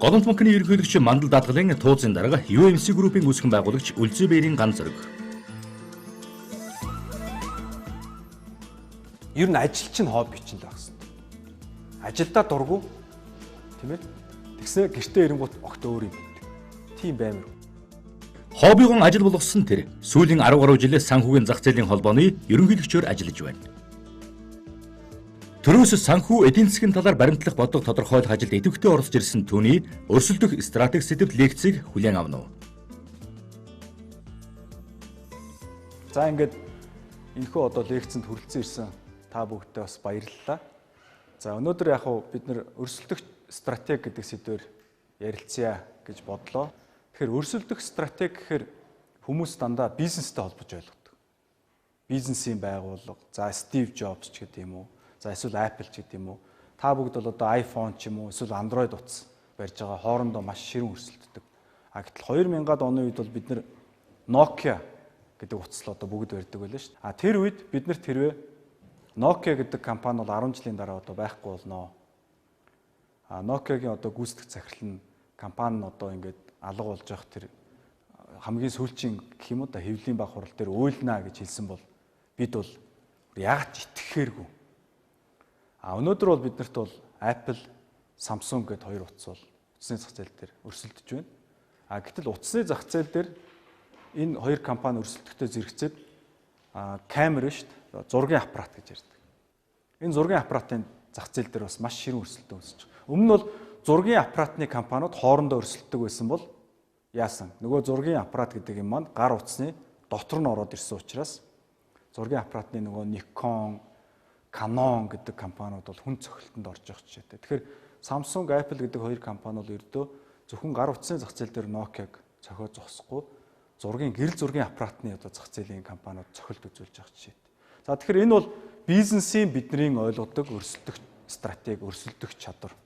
Голомт банкны ерөнхийлөгч Мандал Даатгалын тууцын дарга UMC Group-ийн үүсгэн байгуулагч Үлзий Бээрийн ган зэрэг. Ер нь ажил чинь хобби чинь л байх хэвээр. Ажилдаа дургу тийм ээ. Тэгснэ гэртээ ирэнгуут огт өөр юм байдаг. Тийм баймир. Хоббигон ажил болгосон тэр сүүлийн 10 гаруй жилээс санхүүгийн зах зээлийн холбооны ерөнхийлөгчөөр ажиллаж байна. Төрөөс санхүү эдийн засгийн талаар баримтлах бодлого тодорхойлох ажилд идэвхтэй оролцож ирсэн түүний өрсөлдөх стратеги сэдвт лекцийг хүлээн авна. За ингээд энэхүү одоо лекцэнд хүрэлцэн ирсэн та бүгдээ бас баярлалаа. За өнөөдөр яг хуу бид нэр өрсөлдөх стратеги гэдэг сэдвээр ярилцъя гэж бодлоо. Тэгэхээр өрсөлдөх стратеги гэхээр хүмүүс дандаа бизнестэй холбож ойлгодог. Бизнесийн байгууллага, за Стив Джобс ч гэдэг юм уу, за эсвэл Apple ч гэдэг юм уу. Та бүгд бол одоо iPhone ч юм уу, эсвэл Android утас барьж байгаа хоорондоо маш ширэн өрсөлддөг. Гэтэл 2000-аад оны үед бол бид нэр Nokia гэдэг утас л одоо бүгд барьдаг байлаа шүү дээ. Тэр үед бид нарт хэрвээ Nokia гэдэг компани бол 10 жилийн дараа одоо байхгүй болноо. Nokia-гийн одоо гүйцэтгэх захирал нь компани нь одоо ингээд алга болж явах тэр хамгийн сүүлчийн гэх юм уу да хэвлийн баг хурал дээр уйлнаа гэж хэлсэн бол бид бол яагаад ч итгэхээргүй. Өнөөдөр бол биднэрт бол Apple, Samsung гэдэг хоёр утас бол утасны зах зээл дээр өрсөлдөж байна. Гэтэл утасны зах зээл дээр энэ хоёр компани өрсөлдөхтэй зэрэгцээд камер шүү дээ. Зургийн аппарат гэж ярьдаг. Энэ зургийн аппаратын зах зээл дээр бас маш ширэн өрсөлдөө үүсэж байгаа. Өмнө нь бол зургийн аппаратны компаниуд хоорондоо өрсөлддөг байсан бол яасан? Нөгөө зургийн аппарат гэдэг юм маань гар утасны дотор нь ороод ирсэн учраас зургийн аппаратны нөгөө Nikon, Canon гэдэг компаниуд бол хүн цохилтонд орж явах жишээтэй. Тэгэхээр Samsung, Apple гэдэг хоёр компани бол ердөө зөвхөн гар утасны зах зээл дээр Nokia-г цохиод зогсохгүй гэрэл зургийн аппаратны одоо зах зээлийн компаниуд цохилт үзүүлж байгаа жишээтэй. За тэгэхээр энэ бол бизнесийн бидний ойлгодог өрсөлдөх стратеги, өрсөлдөх чадвар.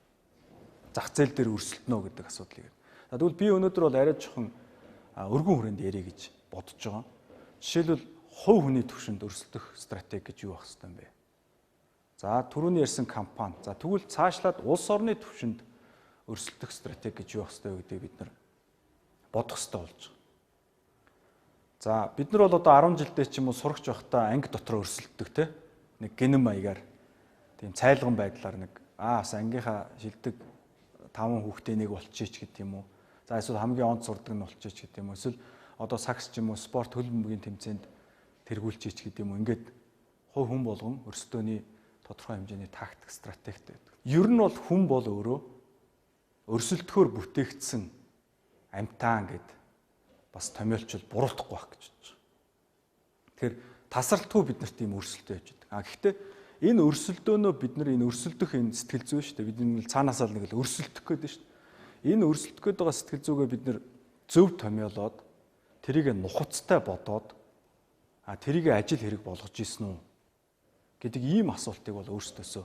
Зах зээл дээр өрсөлдөнө гэдэг асуудлыг. Тэгвэл би өнөөдөр бол арай жоохон өргөн хүрээнд ярих гэж бодож байгаа. Жишээлбэл хувь хүний түвшинд өрсөлдөх стратеги гэж юу байх ёстой юм бэ? За түрүүний ярьсан компани. За тэгвэл цаашлаад улс орны түвшинд өрсөлдөх стратеги гэж юу байх ёстой вэ гэдгийг бид нар бодох ёстой болж байгаа. За бид нар бол одоо 10 жилдээ ч юм уу сурагч байхдаа анги дотор өрсөлддөг те. Нэг гинэн маягаар тийм цайлган байдлаар нэг бас ангийнхаа шилдэг 5 хүүхдээ нэг болчихич гэдэг юм уу. За эсвэл хамгийн онц сурдаг нь болчихич гэдэг юм уу. Эсвэл одоо сакс ч юм уу спорт хөлбөмбөгийн тэмцээнд тэргүүлчихич гэдэг юм уу. Ингээд хувь хүн болгон өрсөлдөөний тодорхой хэмжээний тактик стратегтэй байдаг. Ер нь бол хүн бол өөрөө өрсөлдөхөөр бүтээгдсэн амтаан гэд бас томьёолчвол буруутахгүй байх гэж бодож байгаа. Тэгэхээр тасралтгүй биднэрт ийм өрсөлдөө явж байгаа. Гэхдээ энэ өрсөлдөөнөө бид нар энэ өрсөлдөх энэ сэтгэл зүй шүү дээ. Бид энэ цаанаасаа нэг л өрсөлдөх гэдэг шүү дээ. Энэ өрсөлдөх гэдэг байгаа сэтгэл зүйгээ бид нар зөв томьёолоод тэрийг нухацтай бодоод тэрийг ажил хэрэг болгож ийсэн үү гэдэг ийм асуултыг бол өөрсдөөсөө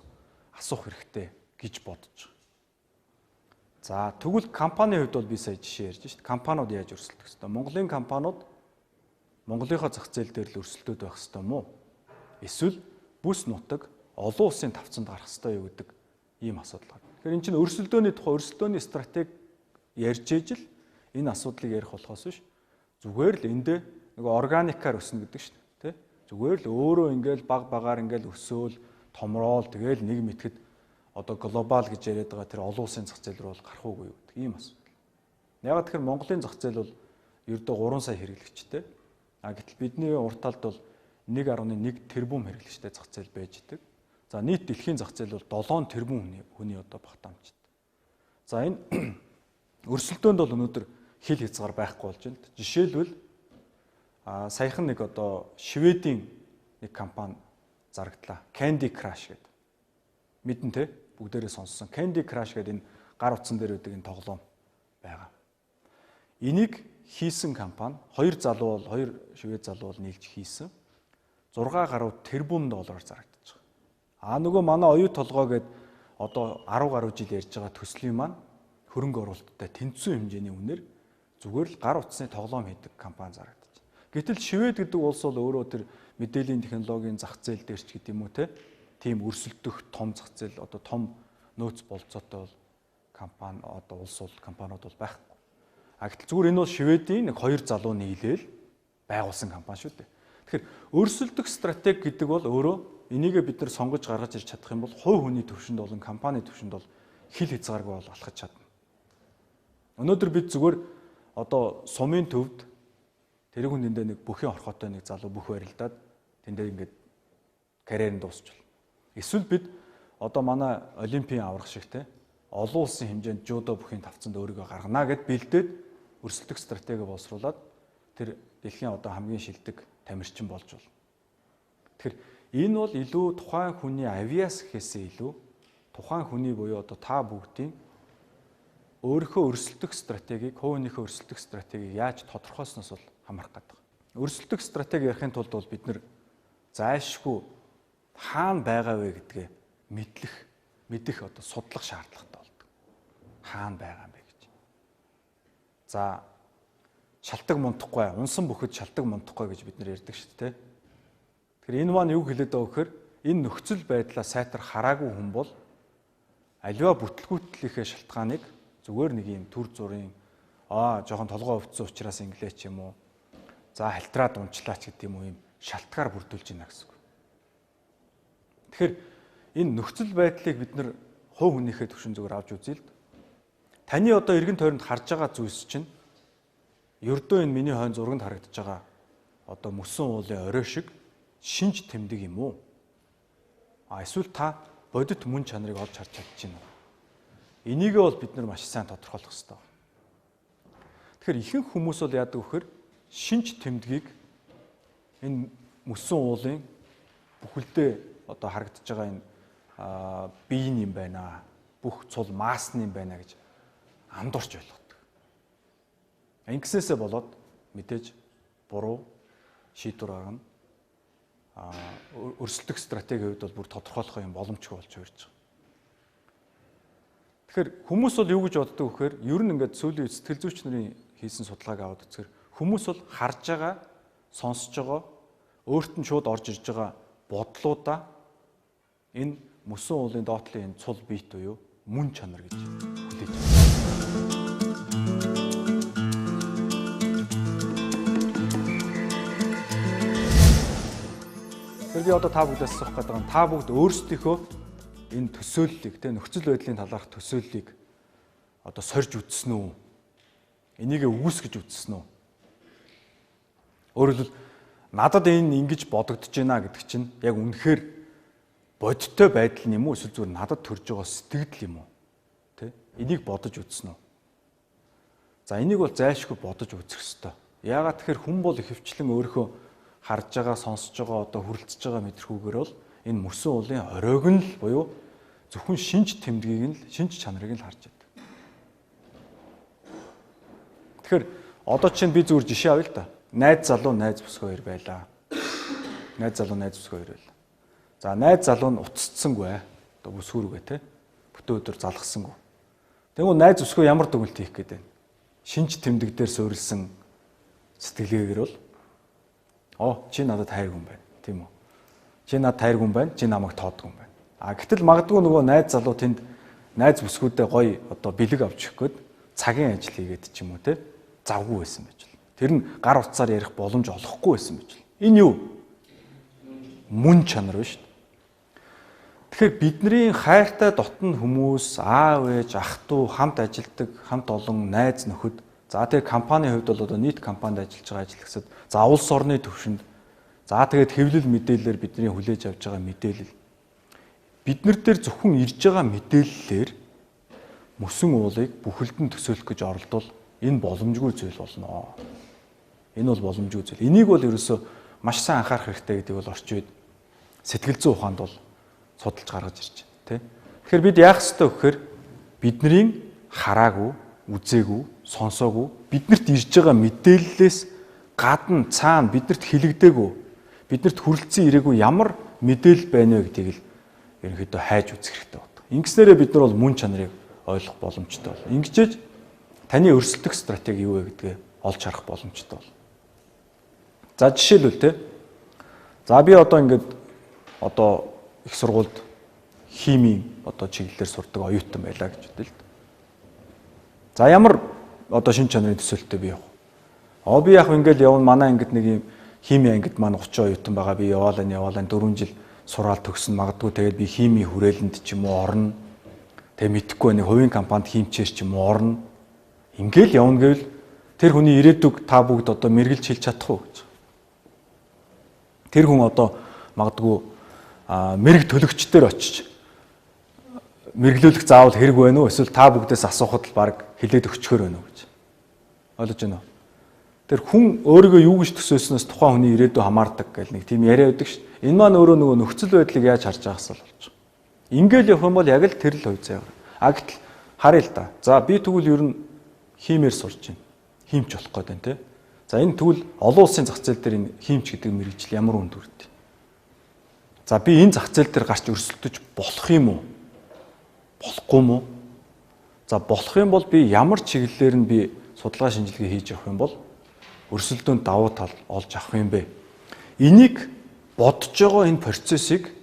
асуух хэрэгтэй гэж бодож байгаа. За тэгвэл компанийн хувьд бол би сая жишээ ярьж шít. Компаниуд яаж өрсөлдөх ёстой? Монголын компаниуд Монголынхаа зах зээл дээр л өрсөлдөд байх ёстой мó? Эсвэл бүс нутаг олон улсын тавцанд гарах ёстой юу гэдэг ийм асуудал байна. Тэгэхээр эн чинь өрсөлдөөний тухай өрсөлдөөний стратеги ярьж ижил энэ асуудлыг ярих болохоос биш зүгээр л эндээ нэг органикаар өснө гэдэг шүү дээ. Зүгээр л өөрөө ингээл баг багаар ингээл өсөөл томроол тэгэл нэг мэтгэд одоо глобал гэж яриад байгаа тэр олон улсын зах зээл рүү бол гарах уугүй юу гэдэг ийм асуудал. Ягаад тэгэхээр Монголын зах зээл бол ердөө 3 сая хэрэглэгчтэй. Гэтэл бидний урт талд бол 1.1 тэрбум хэрэглэгчтэй зах зээл байж идэг. За нийт дэлхийн зах зээл бол 7 тэрбум хүний одоо багтаамжтай. За энэ өрсөлдөөнд бол өнөөдөр хил хязгаар байхгүй болж байна. Жишээлбэл саяхан нэг одоо Шведийн нэг компани зарагдлаа. Candy Crush гэдэг. Мэдэн те бүгдээрээ сонссон. Candy Crush гэдэг энэ гар утсан дээр үүдэг энэ тоглоом байгаа. Энийг хийсэн компани хоёр швед залуу бол нийлж хийсэн. 6 гаруй тэрбум доллараар зарагдаж байгаа. Нөгөө манай оюу толгой гээд одоо 10 гаруй жил ярьж байгаа төслийн маань хөрөнгө оруулалттай тэнцвэн хэмжээний үнээр зүгээр л гар утасны тоглоом хийдэг компани зарагдаж байна. Гэтэл Швед гэдэг улс бол өөрөө тэр мэдээллийн технологийн зах зээл дээр ч гэдэг юм уу тийм өрсөлдөх том зах зээл одоо том нөөц болцоотой бол компани одоо улс бол компаниуд бол байхгүй. Гэтэл зүгээр энэ бол Шведийн нэг 2 залуу нийлээл байгуулсан компани шүү дээ. Тэгэхээр өрсөлдөх стратеги гэдэг бол өөрөө энийгээ бид нар сонгож гаргаж ирж чадах юм бол хувь хүний төвшөнд болон компани төвшөнд бол хил хязгааргүй бол алхаж чадна. Өнөөдөр бид зүгээр одоо сумын төвд тэр хүндээ нэг бүхэн орхотой нэг залуу бүх барилдаад тэндээ ингээд карьер нь дуусчихвол. Эсвэл бид одоо манай олимпийн аврах шиг те олон улсын хэмжээнд жудо бүхийн тавцанд өөрийгөө гаргана гэд бэлдээд өрсөлдөх стратеги боловсруулад тэр дэлхийн одоо хамгийн шилдэг тамирчин болж бол. Тэгэхээр энэ бол илүү тухайн хүний авиас гэхээсээ илүү тухайн хүний буюу одоо та бүгдийн өөрийнхөө өрсөлдөх стратегийг, хувийнхөө өрсөлдөх стратегийг яаж тодорхойлсноос бол хамаарах гэдэг. Өрсөлдөх стратеги ярихын тулд бол бид нэр зайлшгүй хаана байгаа вэ гэдгээ мэдэх одоо судлах шаардлагатай болдог. Хаана байгаа юм бэ гэж. За шалтгаан мунтахгүй, унсан бөхөд шалтгаан мунтахгүй гэж бид нэр ярьдаг шүү дээ. Тэгэхээр энэ маань юу хэлээд байгаа вэхээр энэ нөхцөл байдлаа сайтар хараагүй хүн бол аливаа бүтлгүүтлийнхээ шалтгааныг зүгээр нэг юм төр зургийн жоохон толгой өвдсөн учраас инглээ ч юм уу. За халтраад унчлаач гэдэг юм уу юм шалтгаар бүрдүүлж байна гэсэн үг. Тэгэхээр энэ нөхцөл байдлыг бид нэр хувь хүнийхээ төвшин зүгээр авч үзье л. Таны одоо эргэн тойронд харж байгаа зүйлс чинь ердөө энэ миний хойно зурганд харагдаж байгаа одоо мөсөн уулын орой шиг шинж тэмдэг юм уу? Эсвэл та бодит мөн чанарыг олж харж чадчихна уу? Энийгээ бол бид нар маш сайн тодорхойлох хэрэгтэй. Тэгэхээр ихэнх хүмүүс бол яадаг вэхээр шинж тэмдгийг энэ мөсөн уулын бүхэлдээ одоо харагдаж байгаа энэ биеийн юм байна. Бүх цул маасны юм байна гэж андуурч ойлгодог. Ингэснээсээ болоод мэдээж буруу шийдвэр гаргана. Өрсөлдөх стратегийн хувьд бол бүр тодорхойлох юм боломжгүй болж хувирж байгаа. Тэгэхээр хүмүүс бол юу гэж боддог вэхээр ер нь ингээд сүүлийн сэтгэл зүйч нарын хийсэн судалгааг аваад үзэхээр хүмүүс бол харж байгаа, сонсож байгаа, өөрт нь шууд орж ирж байгаа бодлуудаа энэ мөсөн уулын доотлын энэ цул биет буюу мөн чанар гэж хүлээж байна. Тэгэхээр би одоо та бүгдээс асуух гэдэг нь та бүгд өөрсдийнхөө энэ төсөөллийг нөхцөл байдлын талаарх төсөөллийг одоо сорж үзсэн үү? Энийг үүсгэж үзсэн үү? Өөрөөр хэлбэл надад энэ ингэж бодогдож байна гэдэг чинь яг үнэхээр бодиттой байдал юм уу? Эсвэл зүгээр надад төрж байгаа сэтгэл юм уу? Тэ? Энийг бодож үзсэн үү? За энийг бол зайлшгүй бодож үзэх ёстой. Яагаад тэгэхээр хүн бол ихэвчлэн өөрийнхөө харж байгаа, сонсож байгаа, одоо хүрэлцэж байгаа мэдрэхүүгээр бол энэ мөсөн уулын оройг нь л буюу зөвхөн шинж тэмдгийг нь л шинж чанарыг нь л харж байдаг. Тэгэхээр одоо чинь би зүгээр жишээ авъя л да. Найз залуу, найз бүсгүй хоёр байлаа. Найз залуу, найз бүсгүй хоёр байлаа. За найз залуу нь уццсангүй одоо бүсгүүргээ те. Бүтэн өдөр залгсангүй. Тэгвэл найз бүсгүй ямар дүгнэлт хийх гээд байна? Шинж тэмдэг дээр суурилсан сэтгэлгээгээр бол чи надад хайргүй юм байна. Тийм үү? Чи надад хайргүй юм байна. Чи намайг тоодгүй юм байна. Гэтэл магадгүй нөгөө найз залуу тэнд найз бүсгүүдээ гоё одоо бэлэг авч өгөх гээд цагийн ажил хийгээд ч юм уу те завгүй байсан байж болно. Тэр нь гар утсаар ярих боломж олохгүй байсан байж болно. Энэ юу? Мөн чанар байна шүү дээ. Тэгэхээр бидний хайртай дотн хүмүүс, аав ээж, ах トゥ хамт ажилдаг, хамт олон найз нөхөд. За тэгээ компанийн хувьд бол одоо нийт компанид ажиллаж байгаа ажил гэсэд за улс орны төвшөнд за тэгээд хэвлэл мэдээлэлээр бидний хүлээж авч байгаа мэдээлэл биднэр дээр зөвхөн ирж байгаа мэдээллээр мөсөн уулыг бүхэлдэн төсөөлөх гэж оролдвол энэ боломжгүй зүйл болно. Энэ бол боломжгүй зүйл. Энийг бол ерөөсөө маш сайн анхаарах хэрэгтэй гэдэг бол орчин үед сэтгэл зүйн ухаанд бол судалж гаргаж ирж байна. Тэгэхээр бид яах ёстой вэ гэхээр бидний хараагүй, үзээгүй, сонсоогүй, биднэрт ирж байгаа мэдээллээс гадна цаана биднэрт хэлэгдээгүй, биднэрт хүрэлцэн ирээгүй ямар мэдээлэл байна вэ гэдгийг л ерөнхийдөө хайж үзэх хэрэгтэй байна. Ингэснээрээ бид нар бол мөн чанарыг ойлгох боломжтой болно. Ингэжээж таны өрсөлдөх стратеги юу вэ гэдгээ олж харах боломжтой болно. За жишээлбэл те. За би одоо ингээд одоо их сургуульд химийн одоо чиглэлээр сурдаг оюутан байлаа гэж бодъё л. За ямар одоо шин чанарын төсөөлтөй би явах. Би яг ингээл явна манай ангид нэг юм хими ангид маань 30 оюутан байгаа. Би яваалаа 4 жил сураал төгсөн магадгүй тэгээд би хими хүрээлэнд ч юм уу орно. Тэгээд мэдхгүй нэг хувийн компанид химчээр ч юм уу орно. Ингээл явна гэвэл тэр хүний ирээдүг та бүгд одоо мэргэлж хэлж чадах уу гэж. Тэр хүн одоо магадгүй мэрэг төлөгчдөр очиж мэрглүүлэх заавал хэрэг байна уу? Эсвэл та бүгдээс асуухад л баг хэлээд өгчхөр байна уу гэж. Ойлгож байна уу? Тэр хүн өөрийгөө юу гэж төсөөснөөс тухайн хүний ирээдүй хамаардаг гэл нэг тийм яриа байдаг шүү. Энэ маань өөрөө нөгөө нөхцөл байдлыг яаж харж байгаас л болж байгаа. Ингээл явах юм бол яг л тэр л хувь заяа. Гэтэл харъя л да. За би тэгвэл ер нь химээр сурч байна. Химч болох гээд байна те. За энэ тэгвэл олон улсын зах зээл дээр энэ химч гэдэг мэргэжил ямар үнд хүрдэг. За би энэ зах зээл дээр гарч өрсөлдөж болох юм уу? Болохгүй юм уу? За болох юм бол би ямар чиглэлээр нь би судалгаа шинжилгээ хийж явах юм бол өрсөлдөөнд давуу тал олж авах юм бэ? Энийг бодож байгаа энэ процессыг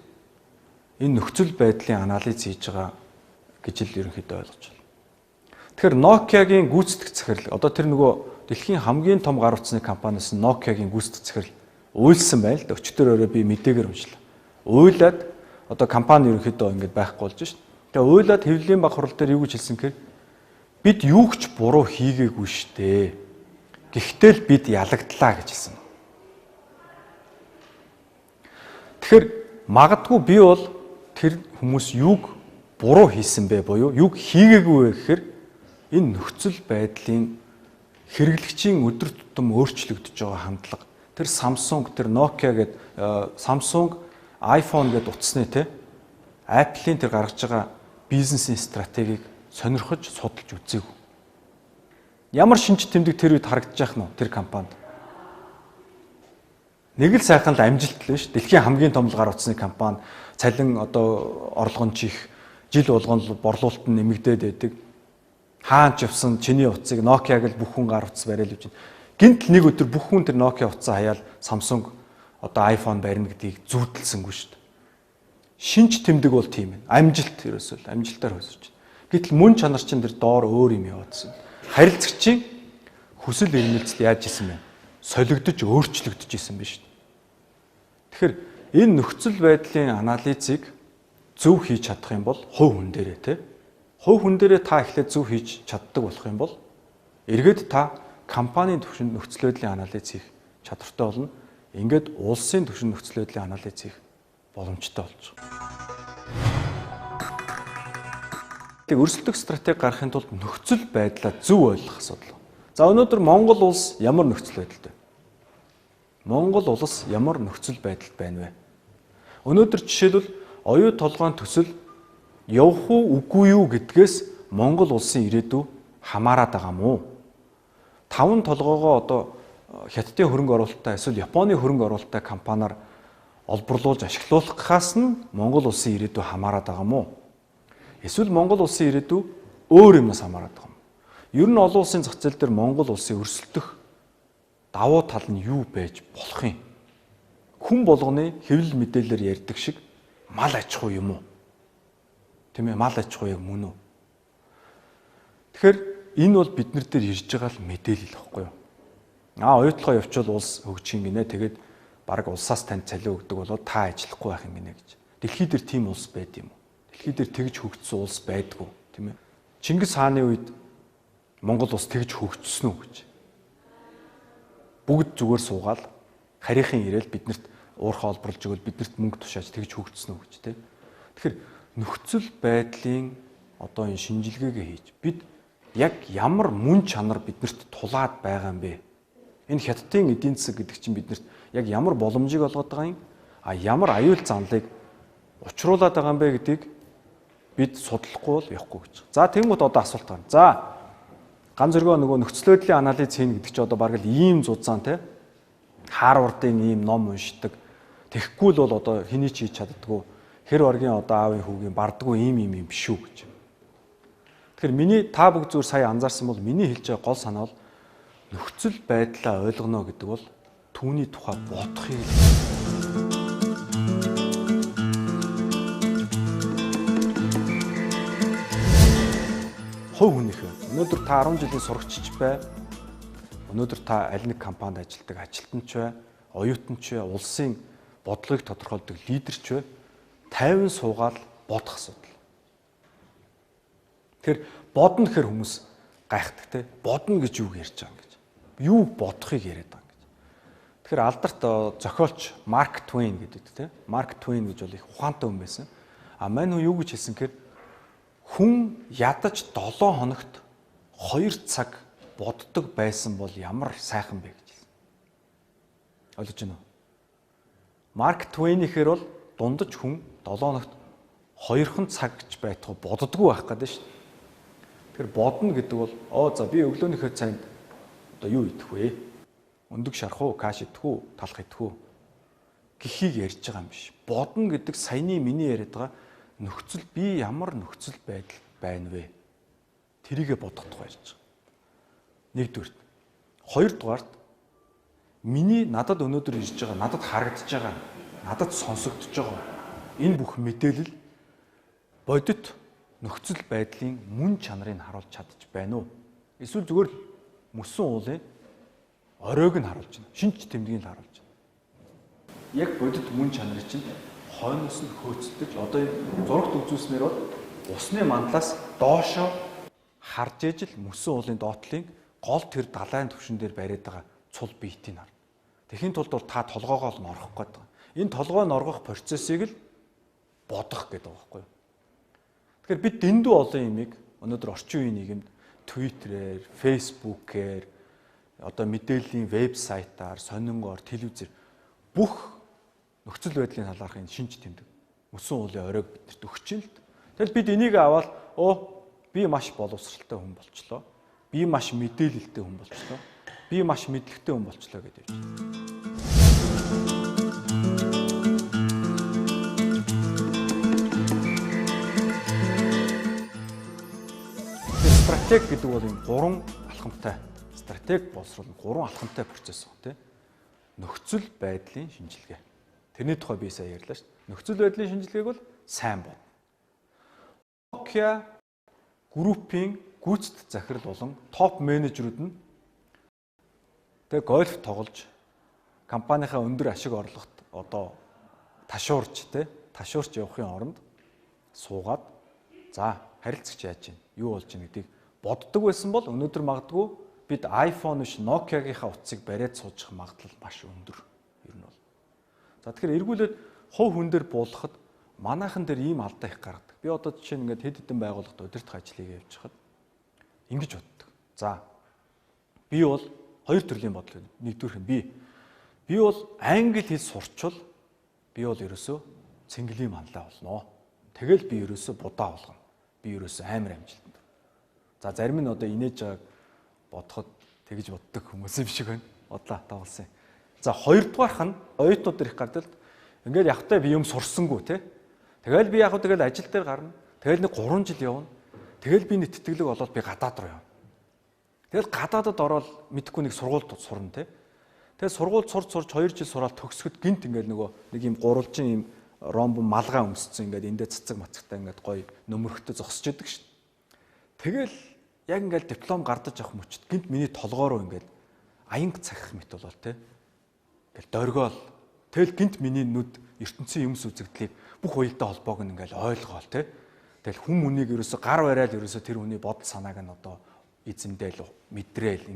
энэ нөхцөл байдлын анализ хийж байгаа гэж л ерөнхийдөө ойлгож байна. Тэгэхээр Nokia-гийн гүйцэтгэх захирал одоо тэр нөгөө дэлхийн хамгийн том гар утасны компаниас Nokia-гийн гүйцэтгэх захирал уйлсан байл л да. Өчтөр өрөө би мэдээгээр уншлаа. Уйлаад одоо компани ерөнхийдөө ингэж байхгүй болж шин. Тэгээ уйлаад хэвлэлийн баг хурал дээр юу гэж хэлсэн гэхээр бид юу ч буруу хийгээгүй штэ. Гэхдээ л бид ялагдлаа гэж хэлсэн. Тэгэхээр магадгүй би бол тэр хүмүүс юуг буруу хийсэн бэ буюу юуг хийгээгүй вэ гэхээр энэ нөхцөл байдлын хэрэглэгчийн өдөр тутам өөрчлөгдөж байгаа хандлага. Тэр Samsung, тэр Nokia гэдэг Samsung, iPhone гэдэг утасны те Apple-ийн тэр гаргаж байгаа бизнесийн стратегийг сонирхож судалж үзээгүй. Ямар шинж тэмдэг тэр үед харагдаж байх нь тэр компанид. Нэг л сайхан л амжилт л биш. Дэлхийн хамгийн том гар утасны компани, цалин одоо орлогонч их, жил болгон борлуулалт нь нэмэгдээд байдаг. Хаанч явсан чиний утсыг Nokia-г л бүх хүн гар утас бариад явж байна. Гинтл нэг өдөр бүх хүн тэр Nokia утсаа хаяал Samsung одоо iPhone барина гэдгийг зүрдэлсэнгүй шүү дээ. Шинж тэмдэг бол тийм ээ. Амжилт ерөөсөө л амжилтаар хөөсөрч байна. Гэтэл мөн чанар чинь тэр доор өөр юм яваадсан. Харилцагчийн хүсэл эрмэлзэлд яаж исэн бэ? Солигдож өөрчлөгдөж исэн биз дээ. Тэгэхээр энэ нөхцөл байдлын анализыг зөв хийж чадах юм бол хувь хүн дээрээ те. Хувь хүн дээрээ та эхлээд зөв хийж чаддаг болох юм бол эргээд та компанийн түвшинд нөхцөл байдлын анализ хийх чадвартай болно. Ингээд улсын түвшинд нөхцөл байдлын анализ хийх боломжтой болж байгаа. Тэг өрсөлдөх стратеги гаргахын тулд нөхцөл байдлаа зөв ойлгох асуудал. За өнөөдөр Монгол улс ямар нөхцөл байдалтай? Монгол улс ямар нөхцөл байдалд байна вэ? Өнөөдөр жишээлбэл оюу толгойн төсөл явах уу үгүй юу гэдгээс Монгол улсын ирээдүй хамаарат байгаа мó. 5 толгоогоо одоо Хятадын хөрөнгө оруулалттай эсвэл Японы хөрөнгө оруулалттай компаниар олборлуулж ашиглуулахаас нь Монгол улсын ирээдүй хамаарат байгаа мó. Эсвэл Монгол улсын ирээдүй өөр юмнаас хамаарат байгаа юм. Ер нь олон улсын зах зээл дээр Монгол улсын өрсөлдөх давуу тал нь юу байж болох юм? Хүн болгоны хэвлэл мэдээлэлээр ярьдаг шиг мал аж ахуй юм уу? Тийм ээ, мал аж ахуй яг мөн үү? Тэгэхээр энэ бол бид нар дээр ирж байгаа л мэдээлэл واخгүй юу? Оюутлогоо явуучвал улс хөгжих юм гинэ. Тэгээд баг улсаас танд цалин өгдөг болоод та ажиллахгүй байх юм гинэ гэж. Дэлхий дээр тийм улс байд юм уу? Дэлхий дээр тэгж хөгжсөн улс байдгүй, тийм ээ. Чингис хааны үед Монгол улс тэгж хөгжсөн үү гэж. Бүгд зүгээр суугаад харийнхын ирээл биднэрт уурхай олборлж өгөөл биднэрт мөнгө тушааж тэгж хөгжсөн үү гэж, тийм. Тэгэхээр нөхцөл байдлын одоо энэ шинжилгээгээ хийж бид яг ямар мөн чанар биднэрт тулаад байгаа юм бэ? Энэ Хятадын эдийн засаг гэдэг чинь биднэрт яг ямар боломжийг олгоод байгаа юм? Ямар аюул занлыг учруулад байгаа юм бэ гэдгийг бид судлахгүй бол явахгүй гэж. За тэгмүүд одоо асуулт байна. За ганц зөргөө нөгөө нөхцөл байдлын анализ хийнэ гэдэг чинь одоо баг л ийм зузаан те. Харвардын ийм ном уншдаг. Тэгэхгүй л бол одоо хэний ч хийж чаддаггүй. Хэр оргийн одоо аавын хүүгийн бардггүй ийм юм биш үү гэж. Тэгэхээр миний та бүгд зүгээр сая анзаарсан бол миний хэлж байгаа гол санаа бол нөхцөл байдлаа ойлгоно гэдэг бол түүний тухай бодохыг хувь хүнийхээ. Өнөөдөр та 10 жилийн сурагчч бай. Өнөөдөр та аль нэг компанид ажилладаг ажилтнч бай, оюутанч бай, улсын бодлогыг тодорхойлдог лидерч бай. 50 суугаад бодох асуудал. Тэгэхээр бодно гэхэр хүмүүс гайхдаг те. Бодно гэж юу ярьж байгаа юм гэж. Юу бодохыг яриад байгаа юм гэж. Тэгэхээр алдарт зохиолч Марк Твейн гэдэг те. Марк Твейн гэж бол их ухаантай хүн байсан. Мань хүн юу гэж хэлсэн гэхээр хүн ядаж 7 хоногт 2 цаг боддог байсан бол ямар сайхан бэ гэж хэлсэн. Ойлгож байна уу? Марк Твейнийхээр бол дундаж хүн 7 хоногт 2 цаг гэж байтугай боддоггүй байх гэдэг шүү дээ. Тэгэхээр бодно гэдэг бол за би өглөөнийхөө цайнд одоо юу идэх вэ? Өндөг шарах уу, каш идэх үү, талах идэх үү гэхийг ярьж байгаа юм биш. Бодно гэдэг саяны миний яриад байгаа нөхцөл би ямар нөхцөл байдал байна вэ? Тэрийгэ бодох тухай ярьж байгаа. Нэгдүгürt. Хоёрдугаарт миний надад өнөөдөр ирж байгаа, надад харагдаж байгаа, надад сонсогдож байгаа энэ бүх мэдээлэл бодит нөхцөл байдлын мөн чанарыг харуулж чадчих байна уу? Эсвэл зүгээр мөсөн уулын оройг нь харуулж байна. Шинж тэмдгийг л харуулж байна. Яг бодит мөн чанарын чинь хойноос нь хөөцөлдөж одоо зурагт үзүүлснээр бол усны мандлаас доошоо харж ижил мөсөн уулын доотлын гол тэр далайн түвшин дээр бариад байгаа цул биетийг харна. Тэхийн тулд бол та толгоогоо л норгох гээд байгаа. Энэ толгой норгох процессыг л бодох гэдэг байгаа байхгүй юу? Тэгэхээр бид дэндүү олон юмыг өнөөдөр орчин үеийн нийгэмд Twitter-ээр, Facebook-ээр, одоо мэдээллийн вебсайтаар, сонингоор, телевизээр бүх нөхцөл байдлын талаарх энэ шинж тэмдэг мөсөн уулын оройг биднэрт өгч юм л. Тэгэл бид энийг аваад би маш боловсралтай хүн болчлоо. Би маш мэдээлэлтэй хүн болчлоо. Би маш мэдлэгтэй хүн болчлоо гэдэг юм. Стратеги гэдэг бол энэ 3 алхамтай. Стратеги боловсруулах 3 алхамтай процесс байна, тийм. Нөхцөл байдлын шинжилгээ. Тэрний тухай би сая ярьлаа шүү дээ. Нөхцөл байдлын шинжилгээг бол сайн бод. Nokia группийн гүйцэд захирал болон топ менежерүүд нь гольф тоглож компанийнхаа өндөр ашиг орлогот одоо ташуурч явахын оронд суугаад харилцагч яаж чинь юу болж чинь гэдгийг боддог байсан бол өнөөдөр магадгүй бид iPhone биш Nokia-гийнхаа утсыг бариад суучих магадлал маш өндөр ер нь бол. Тэгэхээр эргүүлээд хувь хүн дээр буулгахад манайхан дээр ийм алдаа их гаргадаг. Би одоо жишээ нь ингээд хэд хэдэн байгууллагад удирдах ажлыг явьж хахад ингэж боддог. Би бол хоёр төрлийн бодлого. Нэгдүгээр нь би бол англи хэл сурчвал би бол ерөөсөө цэнгэлийн манлай болно. Тэгэл би ерөөсөө будаа болгоно. Би ерөөсөө амар амжилтанд. Зарим нь одоо инээж байгааг бодоход тэгж боддог хүмүүс юм шиг байна. Бодлоо тавалсан. Хоёрдугаарх нь оюутнууд их гардаг. Ингээд явахтай би юм сурсангүй те. Тэгэл би тэгэл ажил дээр гарна. Тэгэл нэг 3 жил явна. Тэгэл би нэг тэтгэлэг болоод би гадаад руу явна. Тэгэл гадаадад ороод мэдхгүй нэг сургуульд сурна те. Тэгэл сургуульд сурч 2 жил сураад төгсгöd гинт ингээд нөгөө нэг юм гурвалжин юм ромб малгай өмссөн ингээд эндээ цэцэг мацагтай ингээд гоё нөмөрхтө зогсож идэг шин. Тэгэл яг ингээд диплом гардаж авах мөчд гинт миний толгоо руу ингээд аянг цагх мэт болол те. Ингээл дөргөөл. Тэгэл гинт миний нүд ертөнцийн юмс үзэгдлийг бүх уялдаа холбоог нь ингээл ойлгоол те. Тэгэл хүн хүнийг ерөөсө гар барайл ерөөсө тэр хүний бодол санааг нь одоо эзэмдээл мэдрээл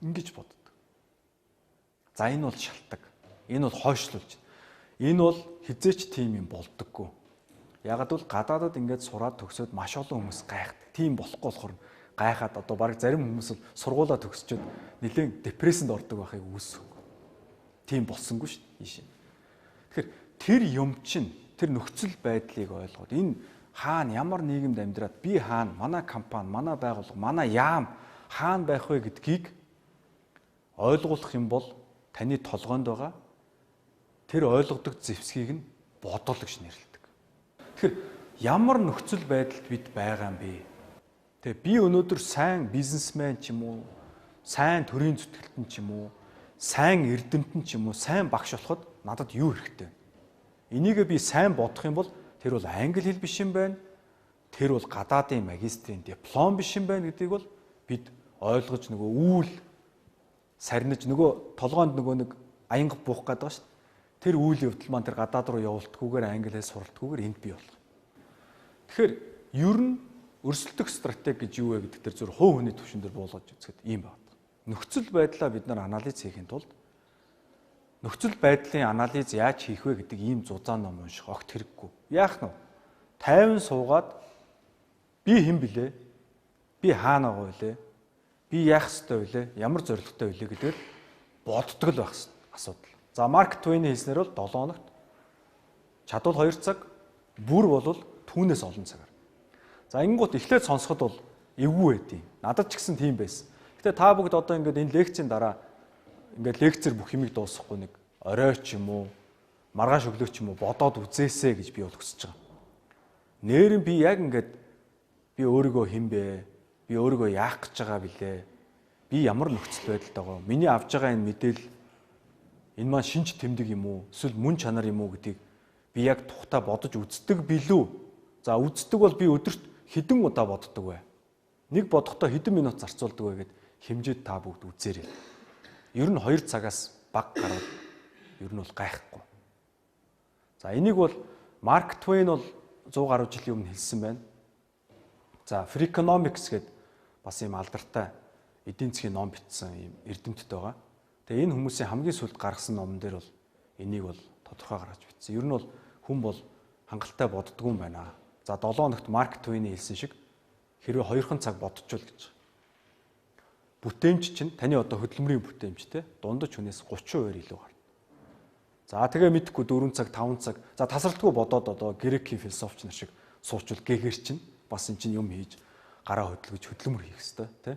ингэж боддог. Энэ бол шалтгаан. Энэ бол хойшлуулж. Энэ бол хизээч тийм юм болдоггүй. Ягд бол гадаадад ингээд сураад төгсөөд маш олон хүмүүс гайхдаг. Тийм болохгүй болохоор гайхаад одоо баг зарим хүмүүс л сургуулаа төгсчөөд нэлээд депрессэнд ордог байхыг үүсэхгүй. Тийм болсонгүй шүү дээ. Тэгэхээр тэр юм чинь тэр нөхцөл байдлыг ойлгоод энэ хаана ямар нийгэмд амьдраад би хаана, манай компани, манай байгууллага, манай яам хаана байх вэ гэдгийг ойлгуулах юм бол таны толгойд байгаа тэр ойлгодог зэвсгийг нь бодол гэж нэрлэдэг. Тэгэхээр ямар нөхцөл байдалд бид байгаа юм бэ? Би өнөөдөр сайн бизнесмен ч юм уу, сайн төрийн зүтгэлтэн ч юм уу, сайн эрдэмтэн ч юм уу, сайн багш болоход надад юу хэрэгтэй вэ? Энийг би сайн бодох юм бол тэр бол англи хэл биш юм байна. тэр бол гадаадын магистрийн диплом биш юм байна гэдгийг бол бид ойлгож нөгөө үйл сарниж нөгөө толгоонд нөгөө нэг аянга буух гэдэг байгаа шүү дээ. Тэр үйл явдал маань тэр гадаад руу явуултгүйгээр англи хэл суралтгүйгээр энд бий болох. Тэгэхээр ер нь өрсөлдөх стратеги гэж юу вэ гэдэг дээр зөв хувь хүний түвшин дээр буулгаж үзэхэд ийм байна. Нөхцөл байдлаа бид нар анализ хийхин тулд нөхцөл байдлын анализ яаж хийх вэ гэдэг ийм зузаан ном унших огт хэрэггүй. Яах нь вэ? 50 суугаад би хэн блэ? Би хаана байгаа вэ? Би яах ёстой вэ? Ямар зорилготой вэ гэдгээр боддог л байх асуудал. За Марк Твейний хэлснээр бол 7 хоногт чадвал 2 цаг, бүр бол түүнээс олон цагаар. За ингэнгუთ эхлээд сонсоход бол эвгүй байдیں۔ Надад ч гэсэн тийм байсан. Гэтэ та бүгд одоо ингээд энэ лекцийн дараа ингээд лекцээр бүх юмыг дуусгахгүй нэг орой ч юм уу, маргааш өглөө ч юм уу бодоод үзээсэй гэж би бол хүсэж байгаа. Нээрэн би яг ингээд би өөрийгөө хэн бэ? Би өөрийгөө яах гэж байгаа билээ? Би ямар нөхцөл байдалд байгаа вэ? Миний авж байгаа энэ мэдээлэл энэ маань шинж тэмдэг юм уу? Эсвэл мөн чанар юм уу гэдгийг би яг тухтаа бодож үздэг билүү? За үздэг бол би өдөрт хэдэн удаа боддог вэ? Нэг бодохдоо хэдэн минут зарцуулдаг вэ гэд хэмжээд та бүгд үзээрэй. Ер нь 2 цагаас бага гараад ер нь бол гайхгүй. За энийг бол Марк Твейн бол 100 гаруй жилийн өмнө хэлсэн байна. За Freakonomics гэдэг бас ийм алдартай эдийн засгийн ном бичсэн ийм эрдэмтд байгаа. Тэгээ энэ хүмүүсийн хамгийн сүүлд гаргасан номон дээр бол энийг бол тодорхой гаргаж бичсэн. Ер нь бол хүн бол хангалттай боддгоо юм байна. За 7 хоногт Марк Твейний хэлсэн шиг хэрвээ 2 цаг бодчихвол гэж. Бүтээмж чинь таны одоо хөдөлмөрийн бүтээмж те дундаж хүнээс 30% илүү гарна. За тэгээ мэдхгүй 4 цаг 5 цаг за тасралтгүй бодоод одоо грекийн философч нар шиг суучвал гээгэр чинь бас эн чинь юм хийж гараа хөдөлгөж хөдөлмөр хийх хэрэгтэй тий.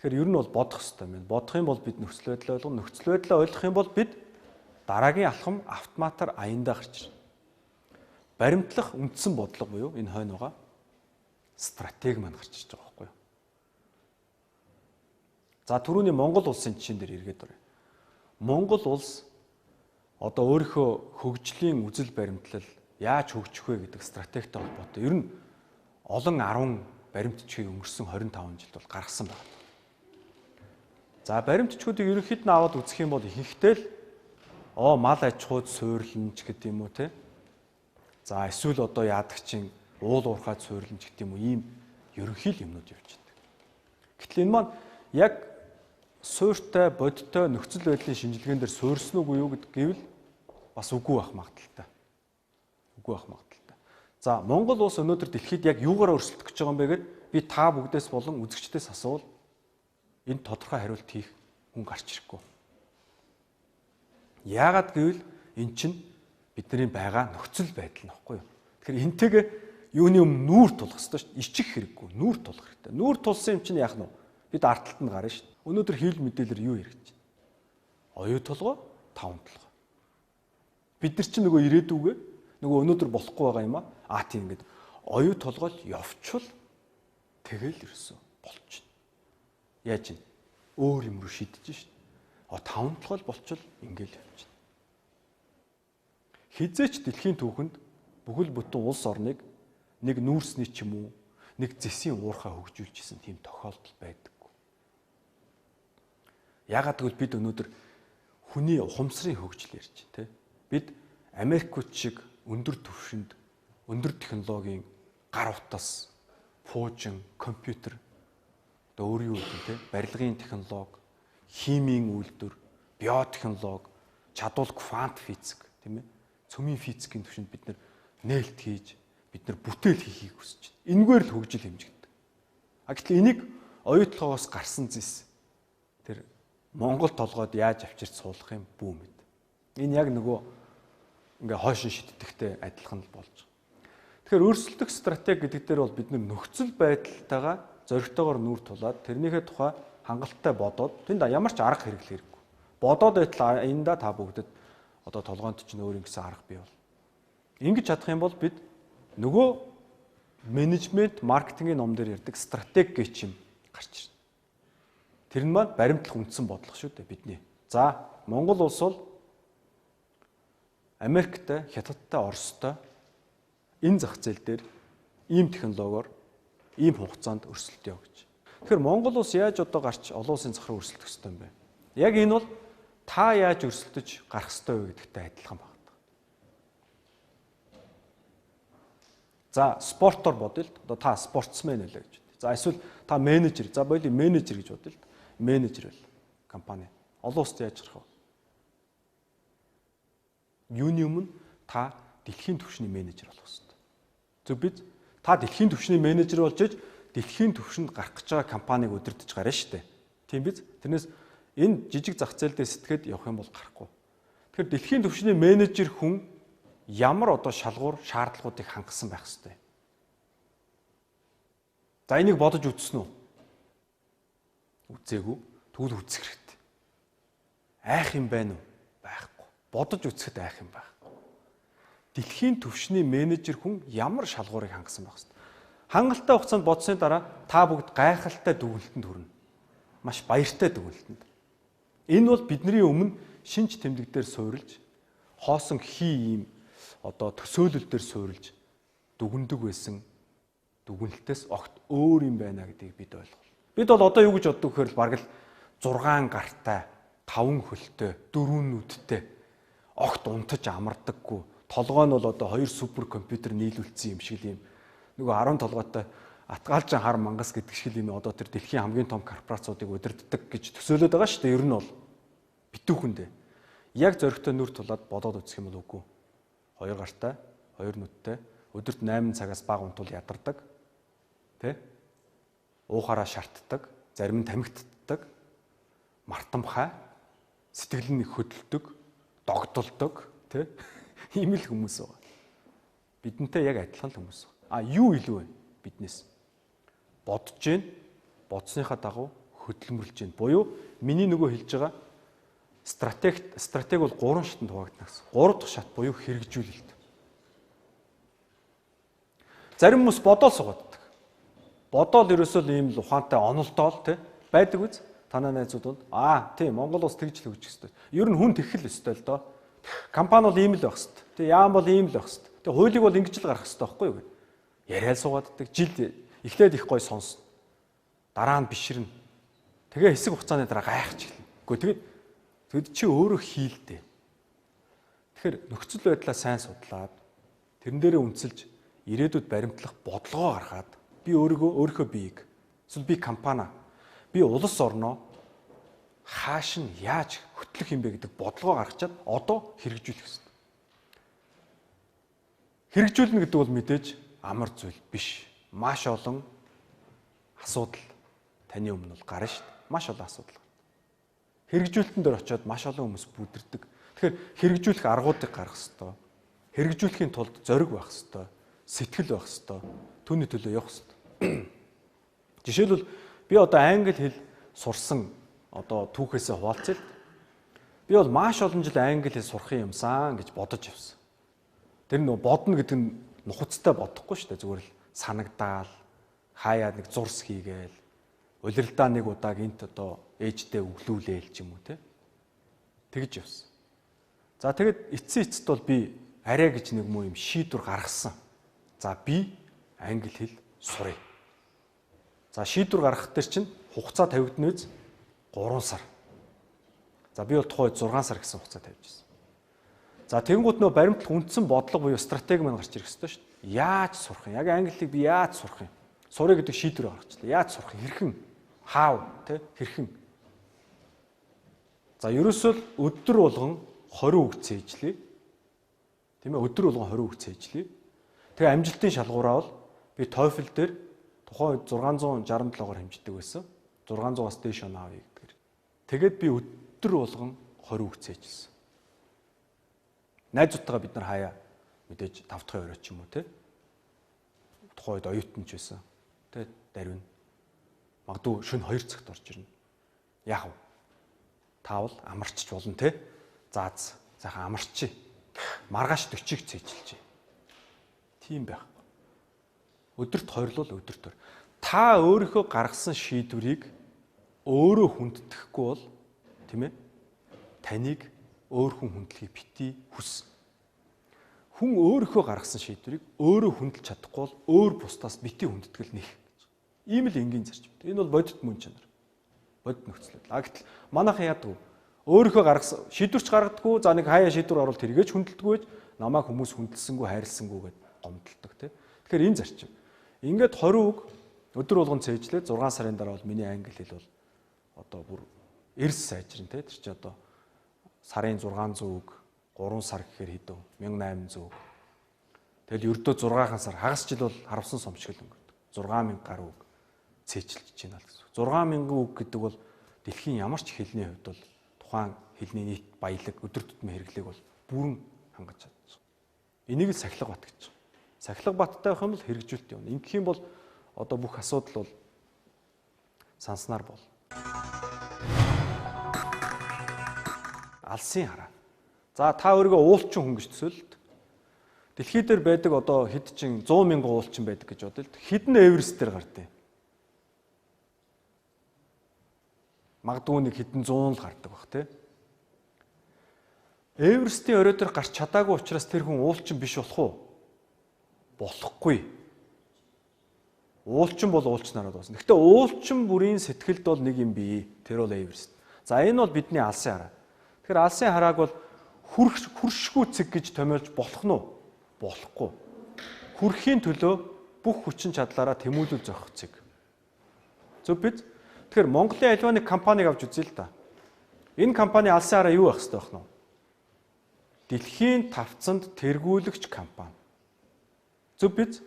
Тэгэхээр ер нь бол бодох хэрэгтэй юм. Бодох юм бол бид нөхцөл байдлаа ойлгоно. Нөхцөл байдлаа ойлгох юм бол бид дараагийн алхам автоматар аяндаа гарч ирнэ. Баримтлах үндсэн бодлого буюу энэ хойно байгаа стратеги маань гарч ирж байгаа байхгүй юу? За түрүүний Монгол улсын жишээн дээр эргээд оръё. Монгол улс одоо өөрийнхөө хөгжлийн үзэл баримтлал яаж хөгжих вэ гэдэг стратегитой холбоотой. Ер нь олон 10 баримтчгийг өнгөрсөн 25 жилд бол гаргасан байна. За баримтчгуудыг ерөнхийд нь аваад үзэх юм бол ихэнхдээ л мал аж ахуйд суйрлана ч гэдэг юм уу те. За эсвэл одоо яадаг чинь уул уурхайд суйрлана ч гэдэг юм уу ийм ерөнхий л юмнууд явж байдаг. Гэтэл энэ маань яг суйртай бодтой нөхцөл байдлын шинжилгээнд дээр суурьсан уу юу гэдэг гэвэл бас үгүй байх магадaltaй. Үгүй байх магадaltaй. За Монгол улс өнөөдөр дэлхийд яг юугаар өрсөлдөх гэж байгаа юм бэ гэд би та бүгдээс болон үзэгчдээс асуувал энэ тодорхой хариулт хийх хүн гарч ирэхгүй. Яагаад гэвэл эн чинь бидний байгаа нөхцөл байдал нөхгүй юу. Тэгэхээр энтэйгээ юуны өмнө нүүр тулах хэрэгтэй шүү дээ. Ичих хэрэггүй. Нүүр тулах хэрэгтэй. Нүүр тулсан юм чинь яах нь вэ? Бид ард талд нь гарна шүү дээ. Өнөөдөр хэвлэл мэдээлэлээр юу хэрэгж байна? Оюу толгой, таван толгой. Бид нар чинь нөгөө ирээдүгээ нөгөө өнөөдөр болохгүй байгаа юм аа. Тийм ингээд оюу толгойл явчвал тэгэл ирсэн болчихно. Яаж юм? Өөр юм руу шидэж шít. Таван толгойл болчвол ингээл явчихна. Хизээч дэлхийн түүхэнд бүхэл бүтэн улс орныг нэг нүүрсний ч юм уу, нэг зэсийн уурхай хөгжүүлжсэн тийм тохиолдол байдаг. Яагаад гэвэл бид өнөөдөр хүний ухамсарын хөгжил ярьж байна, тэ? Бид Америкууд шиг өндөр түвшинд, өндөр технологийн гар утас, фуужин, компьютер одоо өөр юу гэдэг те барилгын технологи, химийн үйлдвэр, биотехнологи, чадвал квант физик тийм ээ. Цөмийн физикийн түвшинд бид нээлт хийж, бид бүтээл хийхийг хүсэж байна. Энэгээр л хөгжил хэмжигддэг. Гэтэл энийг оюутлогоос гарсан зэс тэр Монгол толгойд яаж авчирч суулгах юм бүү мэд. Энэ яг нөгөө ингээ хойшин шиддэгтэй адилхан л болж байгаа. Тэгэхээр өрсөлдөх стратеги гэдэг дээр бол бид нөхцөл байдалтайгаа зоригтойгоор нүүр тулаад тэрнийхээ тухай хангалттай бодоод тэнд ямар ч арга хэрэглэх хэрэггүй. Бодоод байтал аяндаа та бүгдэд одоо толгойд чинь өөр юм гэсэн арга бий бол. Ингэж чадах юм бол бид нөгөө менежмент, маркетингийн ном дээр ярьдаг стратеги гэж юм гарч ирнэ. Тэр нь маань баримтлах үндсэн бодлого шүү дээ бидний. За Монгол улс бол Америктэй, Хятадтай, Оростой энэ зах зээл дээр ийм технологиор ийм хугацаанд өрсөлдөё гэж. Тэгэхээр Монгол улс яаж одоо гарч олон улсын захраа өрсөлдөх ёстой юм бэ? Яг энэ бол та яаж өрсөлдөж гарах ёстой вэ гэдэгтэй адилхан байна. За спортоор бодъё л. Одоо та спортсмен байлаа гэж. За эсвэл та менежер. За боёо менежер гэж бодъё л. Менежер байл компани. Олон улсад яаж гарах вэ? Юуны өмнө та дэлхийн түвшний менежер болох ёстой. Зөв биз? Та дэлхийн түвшний менежер болж иж дэлхийн түвшинд гарах гэж байгаа компанийг удирдах гарна шүү дээ. Тийм биз? Тэрнээс энэ жижиг зах зээл дээр сэтгэхэд явах юм бол гарахгүй. Тэгэхээр дэлхийн түвшний менежер хүн ямар одоо шалгуур шаардлагуудыг хангасан байх ёстой. За энийг бодож үзсэн үү? Үзээгүй. Тэгвэл үзэх хэрэгтэй. Айх юм байна уу? Байхгүй. Бодож үзэхэд айх юм байхгүй. Дэлхийн түвшний менежер хүн ямар шалгуурыг хангасан байх ёстой. Хангалттай хугацаанд бодсны дараа та бүгд гайхалтай дүгнэлтэнд хүрнэ. Маш баяртай дүгнэлтэнд. Энэ бол бидний өмнө шинж тэмдэг дээр суурилж, хоосон хий ийм одоо төсөөлөл дээр суурилж дүгндэг байсан дүгнэлтээс огт өөр юм байна гэдгийг бид ойлгол. Бид бол одоо юу гэж боддог гэхээр бараг л 6 гартай, 5 хөлтэй, 4 нүдтэй огт унтаж амардаггүй. Толгой нь бол одоо 2 супер компьютер нийлүүлсэн юм шиг л юм. Нөгөө 10 толгойтой Атгаалжин хар мангас гэдэг шиг л юм одоо тэр дэлхийн хамгийн том корпорациудыг удирддаг гэж төсөөлөд байгаа шүү дээ. Ер нь бол битүүхэндээ. Яг зөрөгтэй нүр тулаад бодоод үзэх юм бол үгүй. 2 гартай, 2 нүдтэй, өдөрт 8 цагаас бага унтвал ядардаг. Тэ? Уухаараа шартдаг, зарим нь тамхитдаг, мартамхай, сэтгэл нь хөдөлдөг, догдолдог, тэ? Ийм л хүмүүс байгаа. Бидэнтэй яг адилхан л хүмүүс байна. А юу илүү вэ биднээс? Бодож гин, бодсныхаа дагуу хөдөлмөрлж гин. Буюу миний нөгөө хэлж байгаа стратеги бол 3 шатанд хуваагдана гэсэн. 3 дахь шат буюу хэрэгжүүлэлт. Зарим хүмүүс бодоол сугааддаг. Бодоол ерөөсөө ийм л ухаантай онолдоол тэ байдаг үз. Танаа найзууд бол тийм Монгол улс тэгж л хөгжих ёстой. Ер нь хүн тэгхэл ёстой л доо. Компани бол ийм л байх ёстой. Тэ яам бол ийм л байх ёстой. Тэ хуулийг бол ингэж л гарах ёстой байхгүй юу? Яриад сугааддаг. Жил эхлээд их гой сонсно. Дараа нь биширнэ. Тэгээ хэсэг хугацааны дараа гайхаж эхэлнэ. Гэхдээ тэгэд чи өөрөө хийлдэ. Тэгэхээр нөхцөл байдлаа сайн судлаад тэрэн дээрээ үнэлж ирээдүйд баримтлах бодлогоо гаргаад би өөрийнхөө биеийг эсвэл би компани би улс орноо хааш нь яаж хөтлөх юм бэ гэдэг бодлогоо гаргачаад одоо хэрэгжүүлэх ёстой. Хэрэгжүүлнэ гэдэг бол мэдээж амар зүйл биш. Маш олон асуудал таны өмнө бол гарна шүү дээ. Маш олон асуудал. Хэрэгжүүлэлтэн дээр очиод маш олон хүмүүс бүдэрдэг. Тэгэхээр хэрэгжүүлэх аргуудыг гаргах ёстой. Хэрэгжүүлэхийн тулд зориг байх ёстой. Сэтгэл байх ёстой. Түүний төлөө явах ёстой. Жишээлбэл би одоо англи хэл сурсан одоо түүхээсээ хуваалцъя. Би бол маш олон жил англи хэл сурах юмсан гэж бодож явсан. Тэр нөө бодно гэдэг нь нухацтай бодохгүй шүү дээ. Зүгээр л санагдаал, хаяа нэг зурс хийгээл, улиралдаа нэг удааг энт одоо ээжтэй өглүүлээл ч юм уу те. Тэгж явсан. За тэгэд эцсийн эцэд бол би арай гэж нэг юм шийдвэр гаргасан. За би англи хэл сурыг. За шийдвэр гаргах дээр чинь хугацаа тавигдана үз 3 сар. За би бол тухайд 6 сар гэсэн хугацаа тавьжсэн. За тэгэнгუთ нөө баримтлах үндсэн бодлого буюу стратеги маань гарч ирэх ёстой шүү дээ. Яаж сурах юм? Яг англиг би яаж сурах юм? Сурыг гэдэг шийдвэр гаргачлаа. Яаж сурах юм? Хэрхэн? How тэ хэрхэн? За ерөөсөө өдөр болгон 20 үг цээжлээ. Тийм ээ өдөр болгон 20 үг цээжлээ. Тэгээ амжилтын шалгуураа бол би TOEFL дээр тухайн үед 667-оор хэмждэг байсан. 600-аас дээш оноо авъя гэдгээр. Тэгээд би өдөр болгон 20 үг цээжсэн. Найзуудтайгаа бид нар хаяа мэдээж 5 дахь өрөө ч юм уу те. Тухайн үед оюутан ч байсан. Тэ дарвин. Магадгүй шөнө 2 цагт орж ирнэ. Яах вэ? Таавал амарчч болно те. Зааз. Сайхан амарчи. Маргааш 40-ыг цээжилжээ. Тийм байхгүй. Өдөрт 20 л өдөрт 20. Та өөрийнхөө гаргасан шийдвэрийг өөрөө хүндэтгэхгүй бол тийм ээ таныг өөр хүн хүндлэхийг бити хүс. хүн өөрийнхөө гаргасан шийдвэрийг өөрөө хүндэлж чадахгүй бол өөр бусдаас бити хүндэтгэл нэх гэж. Ийм л энгийн зарчим. Энэ бол бодит мөн чанар. Бодит нөхцөл байдал. Гэтэл манайхан яадаг вэ? Өөрийнхөө гаргасан шийдвэрч гаргадаггүй, за нэг хаяа шийдвэр оруулалт хэрэгэж хүндэлдэггүй, намайг хүмүүс хүндэлсэнгүй, хайрласангүй гэдээ гомдолдог тийм. Тэгэхээр энэ зарчим. Ингээд 20 үг өдөр болгон цээжлээ 6 сарын дараа бол миний англи хэл бол одоо бүр эрс сайжрын тийм. Тэр чи одоо сарын 600 үг 3 сар гэхээр хэдэн 1800 үг. Тэгэл ердөө 6 сар хагас жил бол харавсан сомчгөл өнгөрдөг. 6000 гаруй үг цээжилж байна л гэсэн. 6000 үг гэдэг бол дэлхийн ямар ч хэлний хувьд бол тухайн хэлний нийт баялаг өдөр тутмын хэрэглээг бол бүрэн хангаж чадчих. Энийг л сахилга бат гэж. Сахилга баттай байх юм бол хэрэгжүүлэлт явна. Ингэх юм бол одоо бүх асуудал бол санснаар бол. Алсын хараа. За та өөрийгөө уулчин хүн гэж төсөөлөлт. Дэлхий дээр байдаг одоо хэд чин 100 мянган уулчин байдаг гэж бодъё л. Хэдэн Эверест дээр гардыг. Магадгүй нэг хэдэн 100 л гардаг бах тий. Эверестийн орой дээр гарч чадаагүй учраас тэр хүн уулчин биш болох уу? Болохгүй. Уулчин бол уулчнараад байна. Гэхдээ уулчин бүрийн сэтгэлд бол нэг юм бий. Тэр бол Эверест. За энэ бол бидний алсын хараа. Тэгэхээр алсын харааг бол хүршгүй цэг гэж томьёолж болох нь уу? Болохгүй. Хүрхийн төлөө бүх хүчин чадлаараа тэмүүлүүл зохих цэг. Зөв биз? Тэгэхээр Монголын альва нэг компаниг авч үзье л да. Энэ компани алсын хараа юу байх ёстой байх нь? Дэлхийн тавцанд тэргүүлэгч компани. Зөв биз?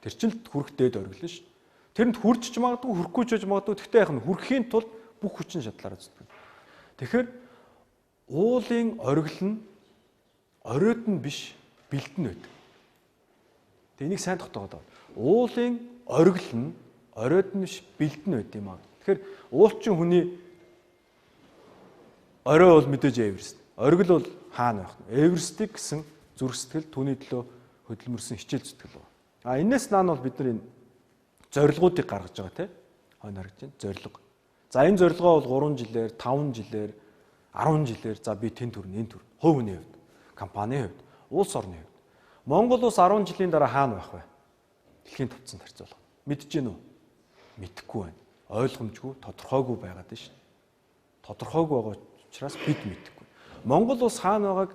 Тэр чинь хүрх дээд ориглон шүү. Тэрэнд хүрч ч магадгүй, хүрхгүй ч магадгүй. Тэгтээ яг нь хүрхийн тулд бүх хүчин чадлаараа зүтгэв. Тэгэхээр уулын ориглон оройд нь биш, бэлдэн байдаг. Тэ энийг сайн тогтоогоод байна. Уулын ориглон оройд нь биш, бэлдэн байд юм аа. Тэгэхээр уулчин хүний орой бол мэдээж Эверест. Оргил бол хаана байх вэ? Эверестийг гэсэн зүрх сэтгэл түүний төлөө хөдөлмөрсөн хичээл зүтгэл байна. А энэс наан бол бид нар энэ зорилгоодыг гаргаж байгаа тийм. Хойно харагдаж байна. Зорилго. За энэ зорилгоо бол 3 жилээр, 5 жилээр, 10 жилээр за би тэн төрн, энэ төрн. Хувь хүний хувьд, компанийн хувьд, улс орны хувьд. Монгол улс 10 жилийн дараа хаана байх вэ? Дэлхийн тавцанд харьцуулах. Мэдэж гин үү? Мэдэхгүй байна. Ойлгомжгүй, тодорхойгүй байгаад байна шүү. Тодорхойгүй байгаа учраас бид мэдэхгүй. Монгол улс хаана байгааг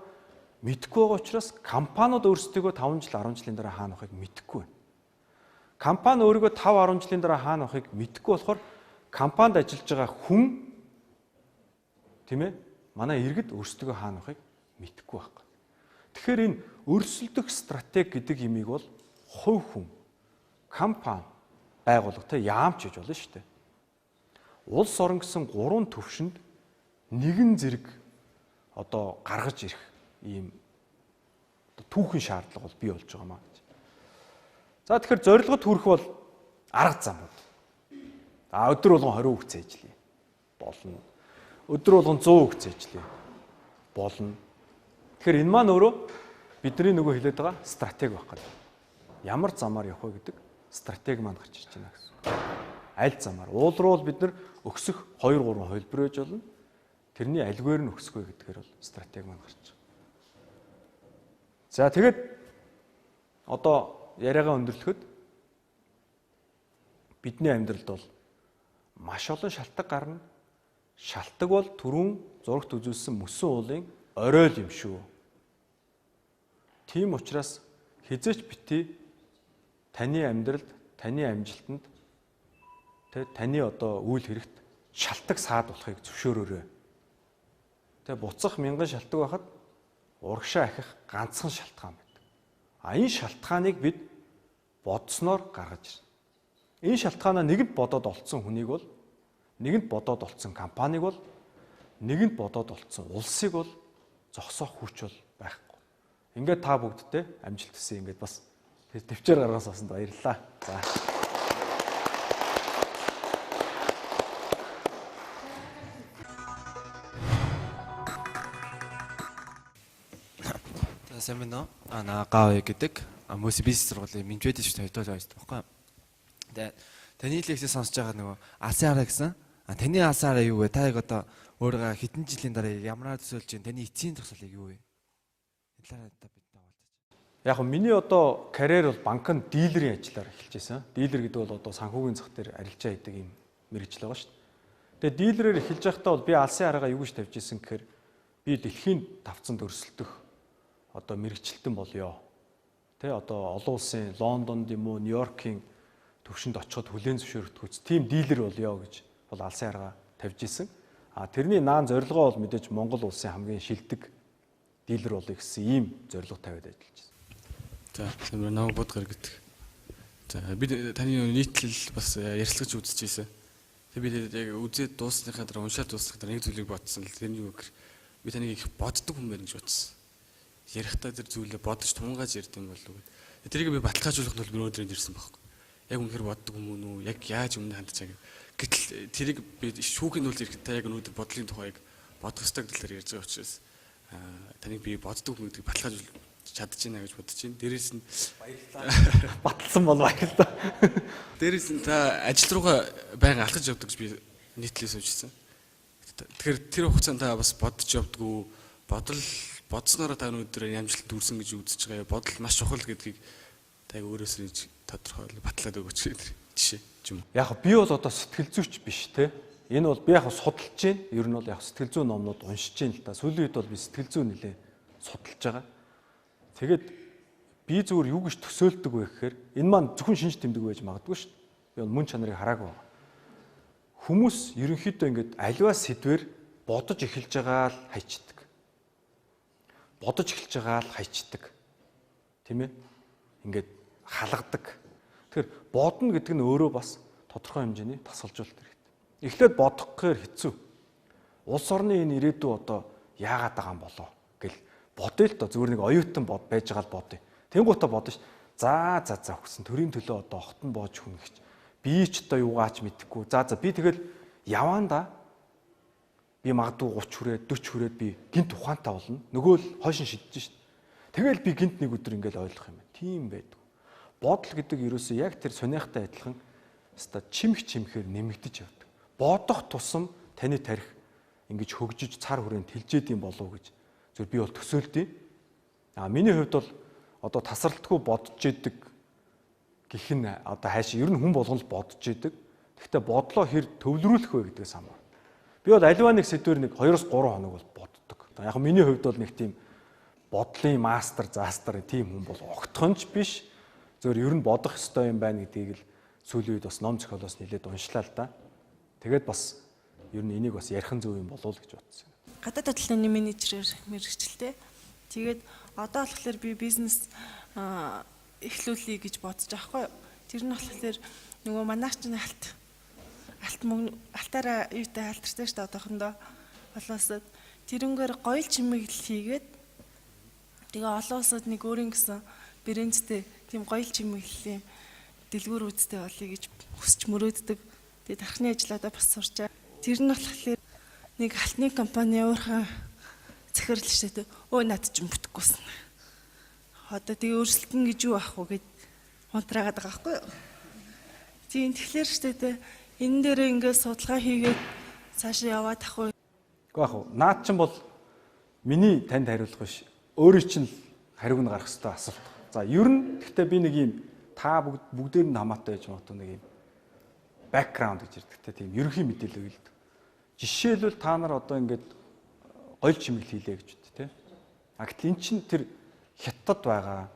мэдэхгүй байгаа учраас компаниуд өөрсдөө 5 жил, 10 жилийн дараа хаана байгааг мэдэхгүй байна. Компани өөрийгөө 5, 10 жилийн дараа хаана байгааг мэдэхгүй болохоор компанид ажиллаж байгаа хүн тийм ээ манай иргэд өөрсдөө хаана байгааг мэдэхгүй байхгүй. Тэгэхээр энэ өрсөлдөх стратеги гэдэг имийг бол хувь хүн, компани, байгууллага яамч хийж болно шүү дээ. Улс орон гэсэн 3 төвшөнд нэгэн зэрэг одоо гаргаж ирэх ийм түүхэн шаардлага бол бий болж байгаа маа гэж. За тэгэхээр зорилгод хүрэх бол арга замууд. Өдөр болгон 20 үг цээжлээ. Болно. Өдөр болгон 100 үг цээжлээ. Болно. Тэгэхээр энэ маань өөрөө бидний нөгөө хэлээд байгаа стратеги байх гэдэг. Ямар замаар явах вэ гэдэг стратеги маань гарч ирж байна гэсэн. Аль замаар? Уул руу бид нар өксөх 2 3 хөлбөр байж болно. Тэрний альгээр нь өксөх вэ гэдгээр бол стратеги маань гарч байгаа. За тэгэд одоо яриагаа өндөрлөхөд бидний амьдралд бол маш олон шалтгаан гарна. Шалтгаан бол түрүүн зурагт үзүүлсэн мөсөн уулын оройл юм шүү. Тийм учраас хизээч битгий таны амьдралд, таны амжилтанд таны одоо үйл хэрэгт шалтгаан саад болохыг зөвшөөрөөрэй. Буцах мянган шалтгаан байхад урагшаа ахих ганцхан шалтгаан байдаг. Энэ шалтгааныг бид бодсноор гаргаж ирнэ. Энэ шалтгаанаа нэгэнд бодоод олцсон хүнийг бол, нэгэнд бодоод олцсон компанийг бол, нэгэнд бодоод олцсон улсыг бол зогсоох хүч бол байхгүй. Ингээд та бүгдтэй амжилт хүсье. Ингээд бас төвчээр гаргаас авсанд баярлалаа. За. Сайн байна уу? Наагаав гэдэг мөс бизнес сургуулийн менежмент шүү дээ хоёрдоо байж байгаа байхгүй. Тэгээд таны лекцээ сонсож байгаа нөгөө алсын хараа гэсэн. Таны алсын хараа юу вэ? Та яг одоо өөрийгөө хэдэн жилийн дараа ямараар төсөөлж чинь таны эцсийн зогсоолыг юу вэ? Энэ талаар та бидтэй уулзаач. Яг нь миний одоо карьер бол банкнд дилерийн ажиллаар эхэлж байсан. Дилер гэдэг бол одоо санхүүгийн зах дээр арилжаа хийдэг юм мэргэжил байгаа шүү дээ. Тэгээ дилерээр эхэлж байхдаа бол би алсын аргаа юу гэж тавьж исэн гэхээр би дэлхийн тавцанд өрсөлдөх одоо мэргэжилтэн болёо. Тэ одоо олон улсын Лондонд юм уу, Нью-Йоркийн төвшөнд очиход хүлээн зөвшөөрөгдөх үз. Тим дилер болёо гэж бол алсын аргаа тавьж исэн. Тэрний наан зорилгоо бол мэдээж Монгол улсын хамгийн шилдэг дилер болъё гэсэн ийм зорилго тавиад ажиллаж байна. За, ямар намайг бодгор гэдэг. За, би таны нийтлэл бас ярилцлагч үзчихсэн. Тэгээ би яг үзээд дуусныхаа дараа уншаад дуусныхаа дараа нэг зүйлийг бодсон л тэрний үг. Би таныг их боддог хүн байна гэж бодсон. Ярихдаа тэр зүйлээ бодож тунгааж ярьд юм болов уу. Тэрийг би баталгаажуулах нь бол би өнөөдөр ирсэн байхгүй. Яг үнэхээр боддог юм уу? Яг яаж өмнө хандж байгаа. Гэтэл тэрийг би шүүхийн үйл ирэхдээ яг өнөөдөр бодлын тухай яг бодох ёстой гэдгээр ярьж байгаа учраас таныг би боддог хүн гэдгийг баталгаажуул чадчихна гэж бодож байна. Дээрээс нь баярлалаа. Батлсан бол баярлалаа. Дээрээс нь та ажил руугаа байнга алхаж явдаг гэж би нийтлээс уншсан. Тэгэхээр тэр хугацаанд та бас бодож явдггүй бодснороо та өнөөдөр ямжилт дүүрсэн гэж үзэж байгаа. Бодол маш чухал гэдгийг та өөрөөсөө тодорхойлж батлаад өгөөч гэдэг жишээ юм. Яг би бол одоо сэтгэл зүйч биш те. Энэ бол би яг судалж байна. Ер нь бол яг сэтгэл зүйн номнууд уншиж байна л да. Сүүлийн үед бол би сэтгэл зүй нэлээ судалж байгаа. Тэгээд би зүгээр юу гэж төсөөлдөг вэ гэхээр энэ маань зөвхөн шинж тэмдэг байж магадгүй шүү дээ. Би бол мөн чанарыг хараагүй байна. Хүмүүс ерөнхийдөө ингээд аливаа сэдвэр бодож эхэлж байгаа л хайчдаг. Бодож эхэлж байгаа л хайчдаг. Тийм ээ? Ингээд халгадаг. Тэгэхээр бодно гэдэг нь өөрөө бас тодорхой хэмжээний тасалжуулалт хэрэгтэй. Эхлээд бодох гэхээр хэцүү. Улс орны энэ ирээдүй одоо яагаад байгаа юм болоо гэл бодъё л доо зүгээр нэг оюутан байж байгаа л бодъё. Тэнгуутаа бодно ш. За өгсөн төрийн төлөө одоо хотон боож хүнэгч. Би ч одоо юугаач мэдэхгүй. Би тэгэл яваанда би магадгүй 30 хүрээд 40 хүрээд би гинт ухаантай болно. Нөгөө л хойшин шидэж ш. Тэгэл би гинт нэг өдөр ингээл ойлгох юм байна. Тийм байдаг. Бодол гэдэг ерөөсөө яг тэр сониахтай адилхан өста чимхээр нэмэгдэж явдаг. Бодох тусам таны тарих ингэж хөгжиж цар хүрээнд тэлжээд юм болов уу гэж зөв би бол төсөөлдөй. Миний хувьд бол одоо тасралтгүй бодож идэг гэх нь одоо хайш ер нь хүн болгон л бодож идэг. Гэхдээ бодлоо хэр төвлөрүүлэх вэ гэдгээс хамаарна. Би бол аливаа нэг сэдвэр нэг 2-3 хоног бол боддог. Яг миний хувьд бол нэг тийм бодлын мастер заастар тийм хүн бол огтхонч биш. Зөвөр ер нь бодох ёстой юм байна гэдгийг л сүүлийн үед бас ном зохиолоос нэлээд уншлаа л да. Тэгээд бас ер нь энийг бас ярих зөв юм болов уу гэж бодсон. Гадаад талын менежерээр мэргэжилтэй. Тэгээд одоо болохоор би бизнес эхлүүлэе гэж бодож байгаа хгүй. Тэр нь болохоор нөгөө манайч чинь алтаараа юутай алтартай шүү дээ одоохондоо олоосод тэрнгээр гоё чимэглэл хийгээд тэгээ олон улсад нэг өөрийн гэсэн брэндтэй тийм гоё чимэглэлийн дэлгүүр үүдтэй болъё гэж хүсч мөрөөддөг. Тэгээ тархины ажиллаадаа бас сурчаа. Тэр нь болохоор нэг алтны компани өөрхөн захирал штэ. Над ч юм бүтэхгүйсэн. Одоо тэгээ өөрсөлдөн гэж юу ах вэ гэд хунтраагаад байгаа байхгүй юу? Тийм тэгэхээр штэ энэ дээр ингээд судалгаа хийгээд цаашаа яваад ах вэ? Үгүй ах уу. Наад чинь бол миний танд хариулах биш. Өөрийн чинь хариуг нь гарах хэрэгтэй асуулт. За ер нь гэхдээ би нэг юм та бүгдээр нь хамаатай байж магадгүй нэг юм бэкграунд гэж ярьдаг те тийм ерөнхий мэдээлэл өгдөг. Жишээлбэл та нар одоо ингээд гоёл чимэл хийлээ гэж үт те. Гэтэл эн чинь тэр Хятад байгаа,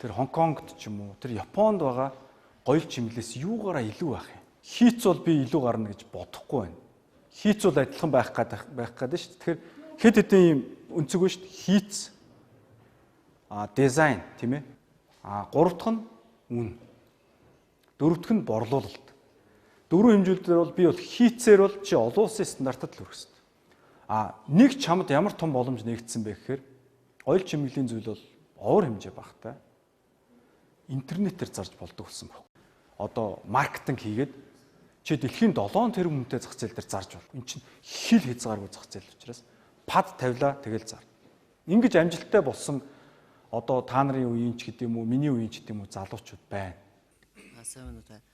тэр Хонконгт ч юм уу, тэр Японд байгаа гоёл чимлээс юугаараа илүү байх юм? Хийц бол би илүү гарна гэж бодохгүй байна. Хийц бол адилхан байх гэдэг шүү дээ. Тэгэхээр хэд хэдэн юм өнцөг ба шүү дээ. Хийц дизайн тийм ээ. Гурав дахь нь үн. Дөрөв дахь нь борлуулалт. Дөрвөн хэмжүүлэлээр бол би бол хийцээр бол чи олон улсын стандартад л хүрэх хэрэгтэй. Нэг чамд ямар том боломж нэгдсэн бэ гэхээр ойл чимэглэлийн зүйл бол овор хэмжээ багтай. Интернетээр зарж болдог болсон баг. Одоо маркетинг хийгээд чи дэлхийн 7 тэрбум хүнтэй зах зээл дээр зарж бол. Энд чинь хил хязгааргүй зах зээл учраас пад тавилаа тэгэл зар. Ингиж амжилттай болсон одоо та нарын үеийн ч гэдэг юм уу, миний үеийн ч гэдэг юм уу залуучууд байна. Сайн байна.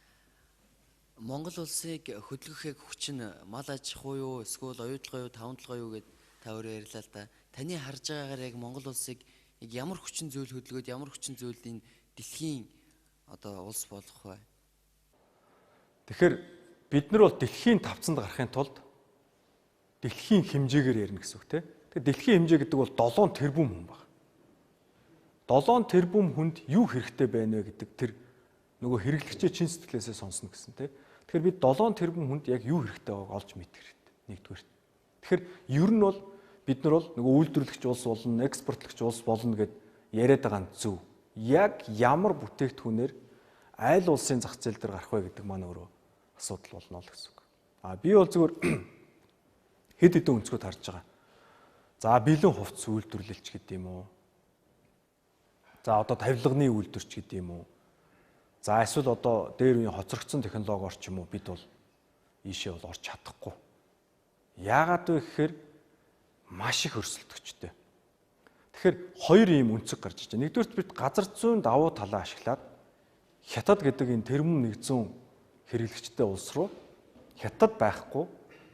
Монгол улсыг хөдөлгөхийг хүчин мал аж ахуй юу, эсвэл оюутлогоо юу, таван толгой юу гэд та өөрөө ярьлаа л да. Таны харж байгаагаар яг Монгол улсыг яг ямар хүчин зүйл хөдөлгөөд ямар хүчин зүйл энэ дэлхийн одоо улс болох вэ? Тэгэхээр бид нар бол дэлхийн тавцанд гарахын тулд дэлхийн хэмжээгээр ярина гэсэн үг тийм. Тэгэхээр дэлхийн хэмжээ гэдэг бол 7 тэрбум хүн баг. 7 тэрбум хүнд юу хэрэгтэй байна вэ гэдэг тэр нөгөө хэрэглэгчээ чин сэтгэлээсээ сонсно гэсэн тийм. Тэгэхээр бид 7 тэрбум хүнд яг юу хэрэгтэй байгааг олж мэдэх хэрэгтэй. Нэгдүгээр. Тэгэхээр ер нь бол бид нар бол нөгөө үйлдвэрлэгч улс болно, экспортлогч улс болно гэд яриад байгаа нь зөв. Яг ямар бүтээгдэхүүнээр айл улсын зах зээл дээр гарах вэ гэдэг маань өөрөө асуудал болно л гэсэн үг. Би бол зүгээр хэд хэдэн өнцгöd харж байгаа. За бэлэн хувцс үйлдвэрлэлч гэдэг юм уу? За одоо тавилганы үйлдвэрч гэдэг юм уу? За эсвэл одоо дээр үеийн хоцрогдсон технологиор ч юм уу бид бол ийшээ бол орж чадахгүй. Яагаад вэ гэхээр маш их өрсөлдөгчтэй. Тэгэхээр хоёр ийм үнцэг гарч иж байна. Нэгдүгээр бид газар зүйн давуу талаа ашиглаад хятад гэдэг энэ тэрбум 100 хэрэглэгчтэй улс руу хятад байхгүй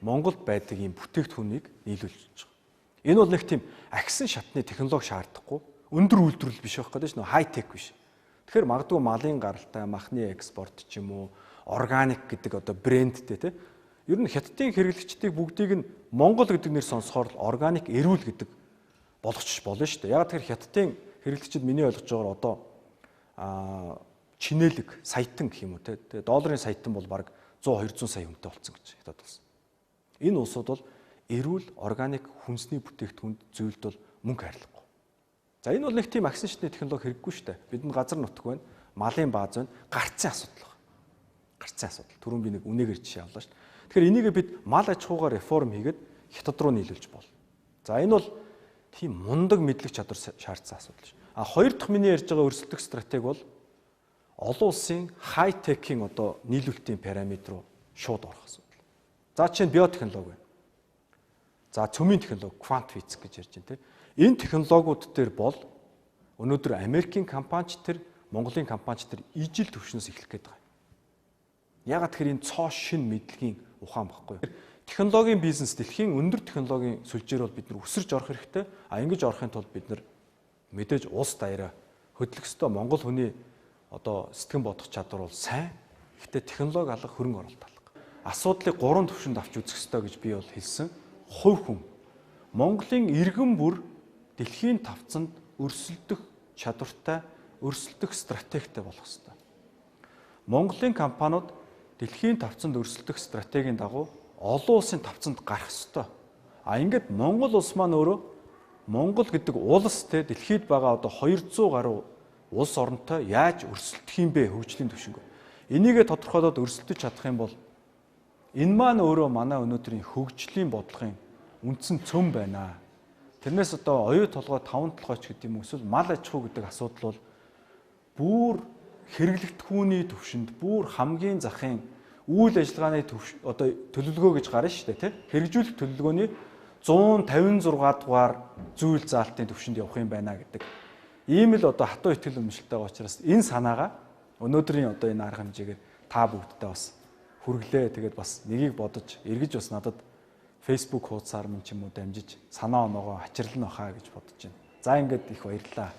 Монголд байдаг ийм бүтээгдэхүүнийг нийлүүлж байгаа. Энэ бол нэг тийм агсан шатны технологи шаардахгүй, өндөр үйлдвэрлэл биш байх гэдэг чинь хай-тек биш. Тэгэхээр магадгүй малын гаралтай, махны экспорт ч юм уу, органик гэдэг одоо брэндтэй тийм. Ер нь хятадын хэрэглэгчдийг бүгдийг нь Монгол гэдэг нэр сонсохоор органик эрүүл гэдэг болгочих болно шүү дээ. Яг тэгэхээр хятадын хэрэглэгчид миний ойлгож байгаагаар одоо чинэлэг саятан гэх юм уу те. Долларын саятан бол бараг 100-200 сая хүнтэй болсон гэж хятад болсон. Энэ улсууд бол эрүүл органик хүнсний бүтээгдэхүүнд зөвлөлд бол мөнгө хайрлахгүй. За энэ бол нэг тийм агсан шатны технологи хэрэггүй шүү дээ. Бидэнд газар нутаг байна, малын бааз байна, гарцын асуудал байна. Гарцын асуудал. Түрүүн би нэг үнэгээр жишээ авлаа шүү дээ. Тэгэхээр энийг бид мал аж ахуйгаар реформ хийгээд хятад руу нийлүүлж болно. За энэ бол тийм мундаг мэдлэг чадвар шаардсан асуудал ш. Хоёр дахь миний ярьж байгаа өрсөлдөх стратеги бол олон улсын хай-текийн одоо нийлүүлэлтийн пирамид руу шууд орох асуудал. За чинь биотехнологи байна. За цөмийн технологи, квант физик гэж ярьж байна тийм. Энэ технологиуд дээр бол өнөөдөр Америкийн компанич тэр, Монголын компанич тэр ижил төвшнөөс эхлэх гээд байгаа. Ягаад тэгэхээр энэ цоо шин мэдлэгийн ухаан баггүй. Технологийн бизнес дэлхийн өндөр технологийн сүлжээр бол бид нар өсөрж орох хэрэгтэй. Ингэж орохын тулд бид нар мэдээж улс даяараа хөдлөх ёстой. Монгол хүний одоо сэтгэн бодох чадвар бол сайн. Гэхдээ технологи алга, хөрөнгө оруулалт алга. Асуудлыг 3 түвшинд авч үзэх ёстой гэж би бол хэлсэн. Хувь хүн Монголын иргэн бүр дэлхийн тавцанд өрсөлдөх чадвартай, өрсөлдөх стратегтэй болох ёстой. Монголын компаниуд дэлхийн тавцанд өрсөлдөх стратегийн дагуу олон улсын тавцанд гарах ёстой. Ингээд Монгол улс маань өөрөө Монгол гэдэг улс те дэлхийд байгаа одоо 200 гаруй улс оронтой яаж өрсөлдөх юм бэ хөгжлийн түвшинг. Энийгээ тодорхойлоод өрсөлдөж чадах юм бол энэ маань өөрөө манай өнөөдрийн хөгжлийн бодлогын үндсэн цөм байна. Тэрнээс одоо оюу толгой, таван толгойч гэдэг юм эсвэл мал аж ахуй гэдэг асуудал бол бүр хэрэглэгдэхүүний төвшөнд бүр хамгийн захын үйл ажиллагааны одоо төлөвлөгөө гэж гарна шүү дээ тийм хэрэгжүүлэх төлөвлөгөөний 156 дугаар зүйл заалтын төвшөнд явах юм байна гэдэг. Ийм л одоо хатуу итгэл үнэмшилтэй байгаа учраас энэ санаагаа өнөөдрийн одоо энэ арга хэмжээгээр та бүгдтэй бас хүргэлээ. Тэгээд бас нэгийг бодож эргэж бас надад Facebook хуудасаар минь ч юм уу дамжиж санаа оноогоо хачирлана хаа гэж бодож байна. За ингээд их баярлалаа.